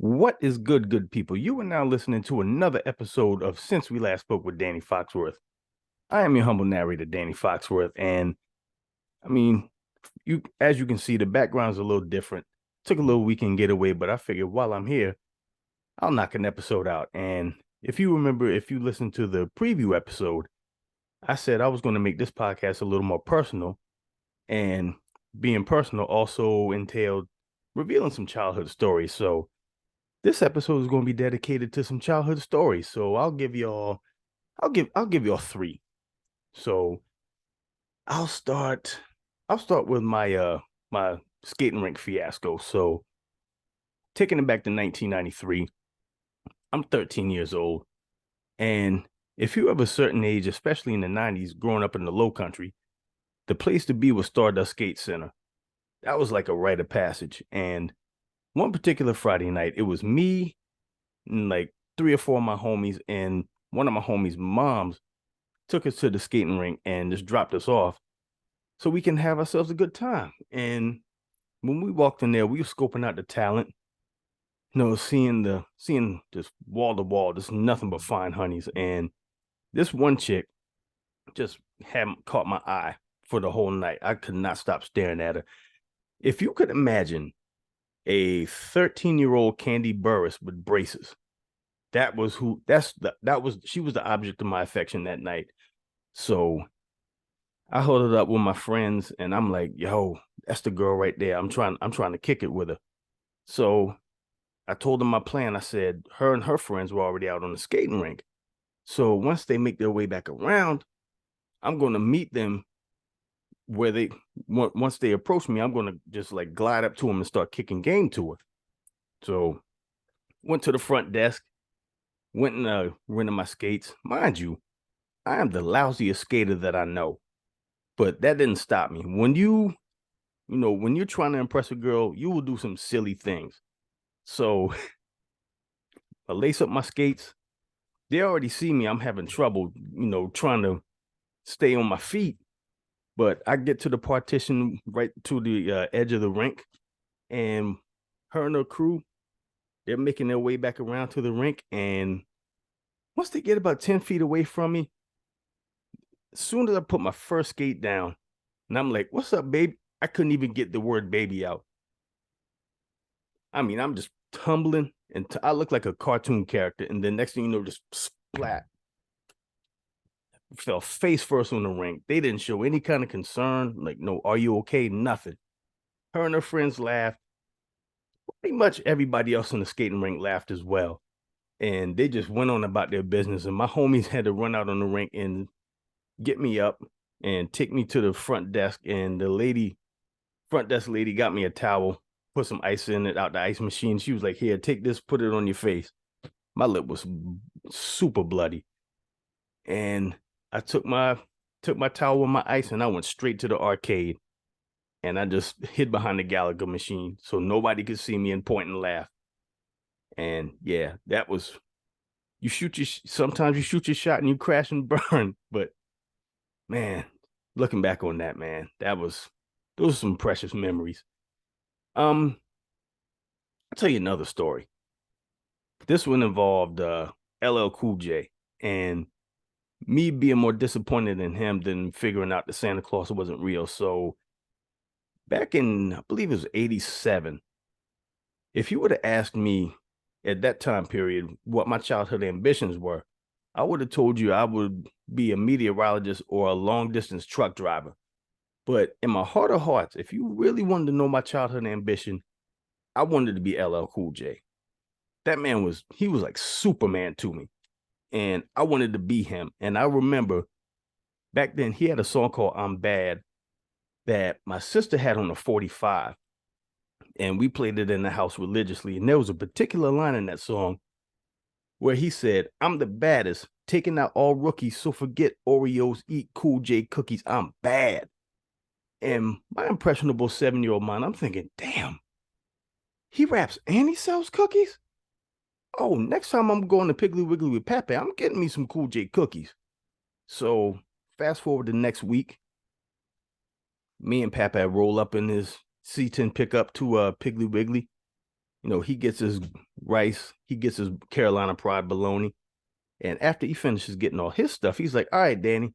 What is good people? You are now listening to another episode of Since We Last Spoke with Danny Foxworth. I am your humble narrator, Danny Foxworth, and I mean, as you can see, the background's a little different. Took a little weekend getaway, but I figured while I'm here, I'll knock an episode out. And if you remember, if you listened to the preview episode, I said I was going to make this podcast a little more personal, and being personal also entailed revealing some childhood stories. So this episode is going to be dedicated to some childhood stories. So I'll give y'all three. So I'll start I'll start with my skating rink fiasco. So taking it back to 1993, I'm 13 years old, and if you're of a certain age, especially in the 90s, growing up in the low country, the place to be was Stardust Skate Center. That was like a rite of passage. And one particular Friday night, it was me and like three or four of my homies, and one of my homies' moms took us to the skating rink and just dropped us off so we can have ourselves a good time. And when we walked in there, we were scoping out the talent, seeing just wall to wall, just nothing but fine honeys. And this one chick just hadn't caught my eye for the whole night. I could not stop staring at her. If you could imagine a 13-year-old Candy Burris with braces, she was the object of my affection that night. So I huddled up with my friends and I'm like, yo, that's the girl right there. I'm trying to kick it with her. So I told them my plan. I said her and her friends were already out on the skating rink. So once they make their way back around, I'm gonna meet them where once they approach me, I'm gonna just like glide up to them and start kicking game to her. So went to the front desk, went and rented my skates. Mind you, I am the lousiest skater that I know, but that didn't stop me. When you're trying to impress a girl, you will do some silly things. So I lace up my skates. They already see me. I'm having trouble, trying to stay on my feet. But I get to the partition right to the edge of the rink, and her and her crew, they're making their way back around to the rink. And once they get about 10 feet away from me, as soon as I put my first skate down, and I'm like, "What's up, babe?" I couldn't even get the word baby out. I mean, I'm just tumbling, and I look like a cartoon character. And then next thing you know, just splat. Fell face first on the rink. They didn't show any kind of concern. Like, no, are you okay? Nothing. Her and her friends laughed. Pretty much everybody else on the skating rink laughed as well. And they just went on about their business. And my homies had to run out on the rink and get me up and take me to the front desk. And the front desk lady got me a towel, put some ice in it out the ice machine. She was like, "Here, take this, put it on your face." My lip was super bloody. And I took my towel with my ice and I went straight to the arcade. And I just hid behind the Gallagher machine so nobody could see me and point and laugh. And yeah, that was sometimes you shoot your shot and you crash and burn. But man, looking back on that, man, those are some precious memories. I'll tell you another story. This one involved LL Cool J, and me being more disappointed in him than figuring out that Santa Claus wasn't real. So back in, I believe it was 87, if you would have asked me at that time period what my childhood ambitions were, I would have told you I would be a meteorologist or a long distance truck driver. But in my heart of hearts, if you really wanted to know my childhood ambition, I wanted to be LL Cool J. That man he was like Superman to me. And I wanted to be him. And I remember back then he had a song called I'm Bad that my sister had on a 45. And we played it in the house religiously. And there was a particular line in that song where he said, "I'm the baddest, taking out all rookies, so forget Oreos, eat Cool J cookies. I'm bad." And my impressionable 7-year-old mind, I'm thinking, damn, he raps and he sells cookies? Oh, next time I'm going to Piggly Wiggly with Pepe, I'm getting me some Cool J cookies. So fast forward to next week, me and Pepe roll up in his C10 pickup to Piggly Wiggly. He gets his rice, he gets his Carolina Pride bologna. And after he finishes getting all his stuff, he's like, all right, Danny,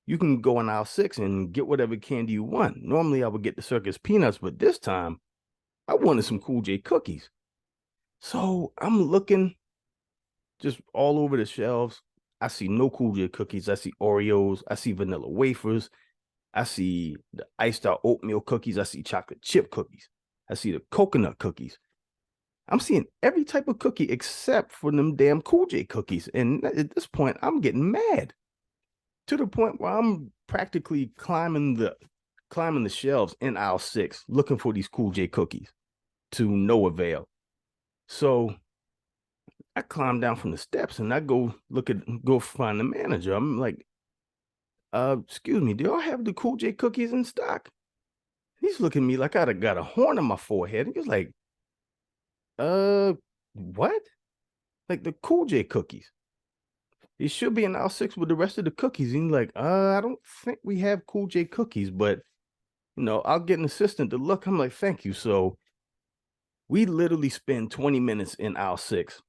you can go in aisle 6 and get whatever candy you want. Normally I would get the circus peanuts, but this time I wanted some Cool J cookies. So I'm looking just all over the shelves. I see no Cool J cookies. I see Oreos. I see vanilla wafers. I see the iced out oatmeal cookies. I see chocolate chip cookies. I see the coconut cookies. I'm seeing every type of cookie except for them damn Cool J cookies. And at this point, I'm getting mad to the point where I'm practically climbing the shelves in aisle 6 looking for these Cool J cookies to no avail. So I climb down from the steps and I go find the manager. I'm like, excuse me, do y'all have the Cool J cookies in stock? He's looking at me like I'd have got a horn on my forehead. He was like, what? Like the Cool J cookies. He should be in aisle 6 with the rest of the cookies. And he's like, I don't think we have Cool J cookies, but I'll get an assistant to look. I'm like, thank you. So we literally spend 20 minutes in aisle 6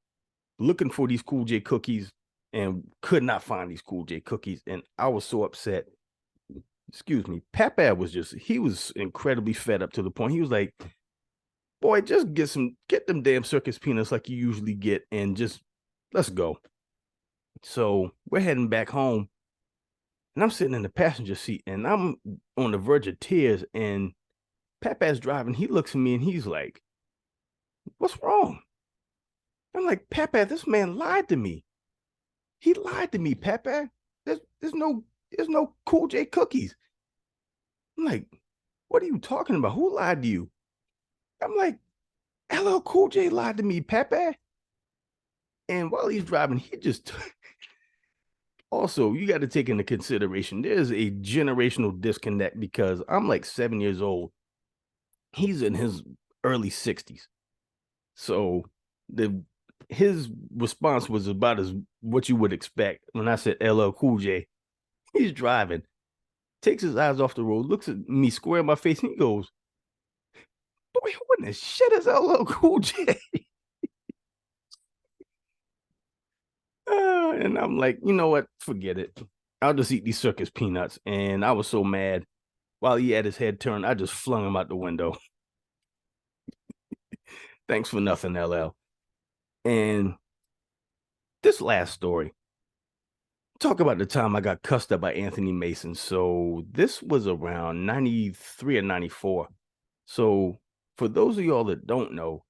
looking for these Cool J cookies and could not find these Cool J cookies. And I was so upset. Excuse me. Papa he was incredibly fed up to the point. He was like, boy, just get them damn circus peanuts like you usually get and just let's go. So we're heading back home and I'm sitting in the passenger seat and I'm on the verge of tears and Papa's driving. He looks at me and he's like, what's wrong? I'm like, Papa, this man lied to me. He lied to me, Papa. There's no Cool J cookies. I'm like, what are you talking about? Who lied to you? I'm like, LL Cool J lied to me, Papa. And while he's driving, he just also, you got to take into consideration there's a generational disconnect because I'm like 7 years old. He's in his early 60s. So his response was about as what you would expect when I said LL Cool J. He's driving, takes his eyes off the road, looks at me square in my face, and he goes, boy, who in the shit is LL Cool J? And I'm like, you know what? Forget it. I'll just eat these circus peanuts. And I was so mad. While he had his head turned, I just flung him out the window. Thanks for nothing, LL. And this last story, talk about the time I got cussed up by Anthony Mason. So this was around 93 or 94. So for those of y'all that don't know,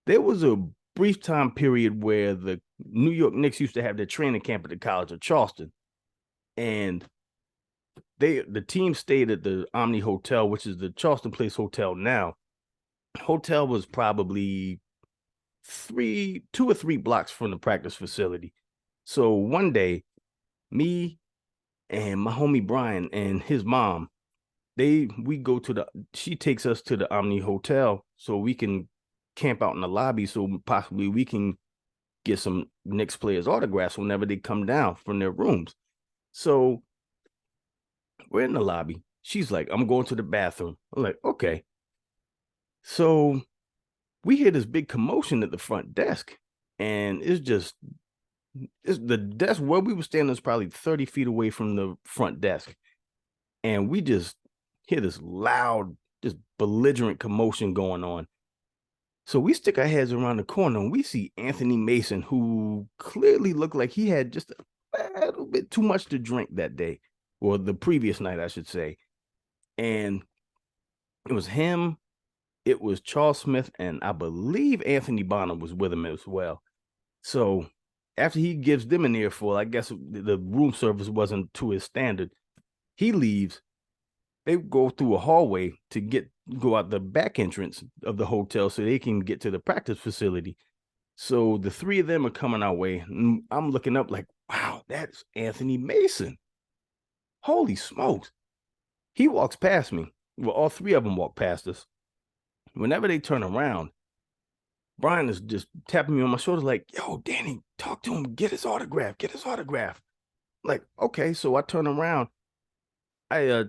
there was a brief time period where the New York Knicks used to have their training camp at the College of Charleston. And the team stayed at the Omni Hotel, which is the Charleston Place Hotel now. Hotel was probably 2 or 3 blocks from the practice facility. So one day, me and my homie Brian and his mom, she takes us to the Omni Hotel so we can camp out in the lobby so possibly we can get some Knicks players autographs whenever they come down from their rooms. So we're in the lobby. She's like, I'm going to the bathroom. I'm like, okay. So we hear this big commotion at the front desk. And it's the desk where we were standing is probably 30 feet away from the front desk. And we just hear this loud, just belligerent commotion going on. So we stick our heads around the corner and we see Anthony Mason, who clearly looked like he had just a little bit too much to drink that day, or the previous night, I should say. And it was him, it was Charles Smith, and I believe Anthony Bonham was with him as well. So after he gives them an earful, I guess the room service wasn't to his standard. He leaves. They go through a hallway to go out the back entrance of the hotel so they can get to the practice facility. So the 3 of them are coming our way. And I'm looking up like, wow, that's Anthony Mason. Holy smokes. He walks past me. Well, all 3 of them walk past us. Whenever they turn around, Brian is just tapping me on my shoulder like, yo, Danny, talk to him. Get his autograph. Get his autograph. Like, okay. So I turn around. I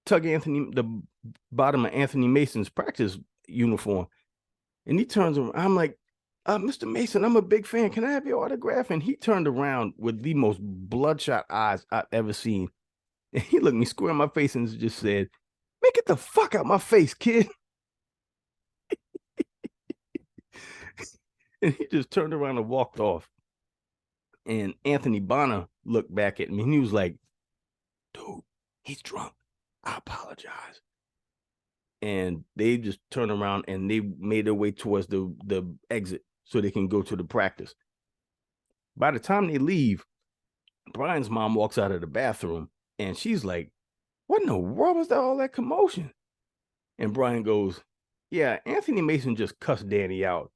tug the bottom of Anthony Mason's practice uniform. And he turns around. I'm like, Mr. Mason, I'm a big fan. Can I have your autograph? And he turned around with the most bloodshot eyes I've ever seen. And he looked me square in my face and just said, man, get the fuck out my face, kid. And he just turned around and walked off. And Anthony Bonner looked back at me and he was like, dude, he's drunk. I apologize. And they just turned around and they made their way towards the exit so they can go to the practice. By the time they leave, Brian's mom walks out of the bathroom and she's like, what in the world was that, all that commotion? And Brian goes, yeah, Anthony Mason just cussed Danny out.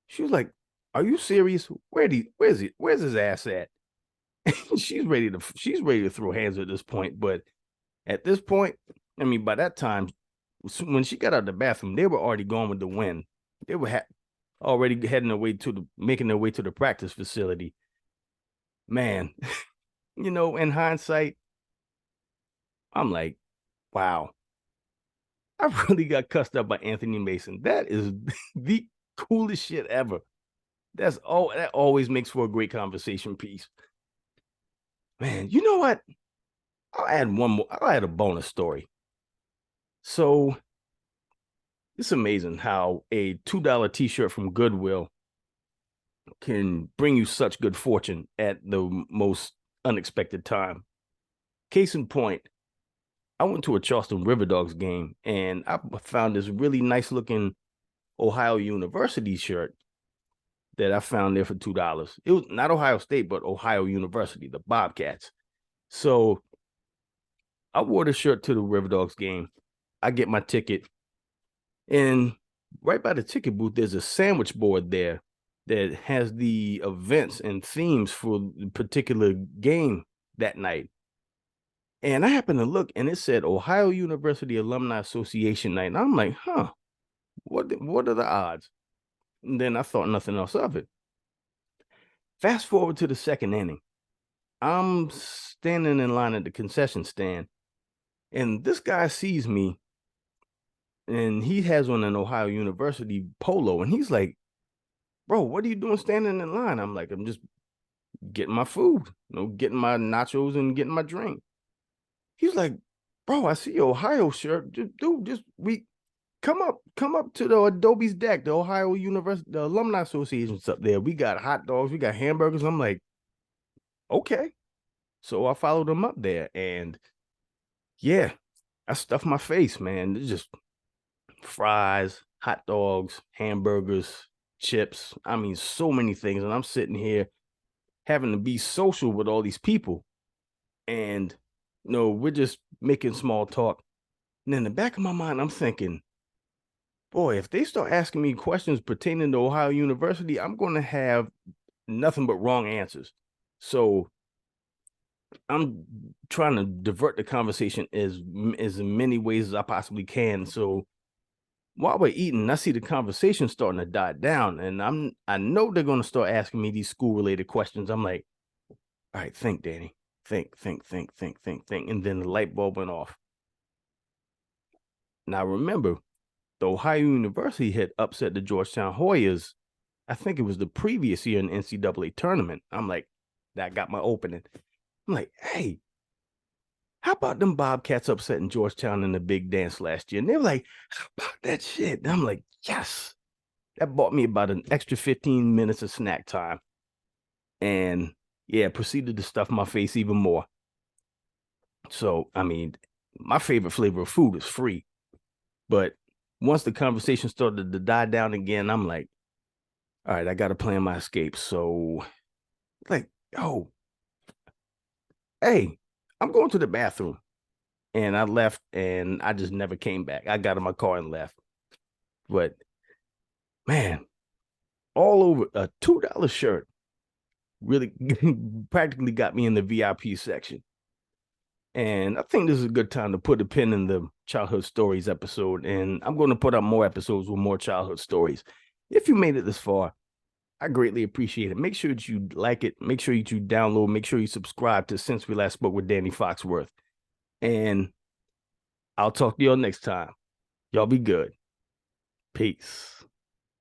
She was like, are you serious? Where's his ass at? she's ready to throw hands at this point. But at this point, I mean, by that time, when she got out of the bathroom, they were already gone with the wind. They were already making their way to the practice facility. Man, in hindsight, I'm like, wow, I really got cussed up by Anthony Mason. That is the coolest shit ever. That always makes for a great conversation piece. Man, you know what? I'll add one more. I'll add a bonus story. So it's amazing how a $2 t-shirt from Goodwill can bring you such good fortune at the most unexpected time. Case in point, I went to a Charleston River Dogs game and I found this really nice looking Ohio University shirt that I found there for $2. It was not Ohio State, but Ohio University, the Bobcats. So I wore the shirt to the River Dogs game. I get my ticket. And right by the ticket booth, there's a sandwich board there that has the events and themes for the particular game that night. And I happened to look and it said Ohio University Alumni Association night. And I'm like, what are the odds? And then I thought nothing else of it. Fast forward to the second inning. I'm standing in line at the concession stand, and this guy sees me, and he has on an Ohio University polo, and he's like, bro, what are you doing standing in line? I'm like, I'm just getting my food, getting my nachos and getting my drink. He's like, bro, I see your Ohio shirt. We come up to the Adobe's deck, the Ohio University, the Alumni Association's up there. We got hot dogs, we got hamburgers. I'm like, okay. So I followed him up there, and yeah, I stuffed my face, man. It's just fries, hot dogs, hamburgers, chips. I mean, so many things. And I'm sitting here having to be social with all these people. And, we're just making small talk. And in the back of my mind, I'm thinking, boy, if they start asking me questions pertaining to Ohio University, I'm going to have nothing but wrong answers. So I'm trying to divert the conversation as in many ways as I possibly can. So while we're eating, I see the conversation starting to die down, and I know they're going to start asking me these school related questions. I'm like, all right, think, Danny, think, and then the light bulb went off. Now remember, the Ohio University had upset the Georgetown Hoyas. I think it was the previous year in the NCAA tournament. I'm like, that got my opening. I'm like, hey, how about them Bobcats upsetting Georgetown in the big dance last year? And they were like, how about that shit? And I'm like, yes. That bought me about an extra 15 minutes of snack time. And yeah, proceeded to stuff my face even more. So, I mean, my favorite flavor of food is free. But once the conversation started to die down again, I'm like, all right, I got to plan my escape. So, like, oh, hey, I'm going to the bathroom. And I left and I just never came back. I got in my car and left. But man, all over a $2 shirt really practically got me in the VIP section. And I think this is a good time to put a pin in the childhood stories episode. And I'm going to put up more episodes with more childhood stories. If you made it this far, I greatly appreciate it. Make sure that you like it. Make sure that you download. Make sure you subscribe to Since We Last Spoke with Danny Foxworth. And I'll talk to y'all next time. Y'all be good. Peace.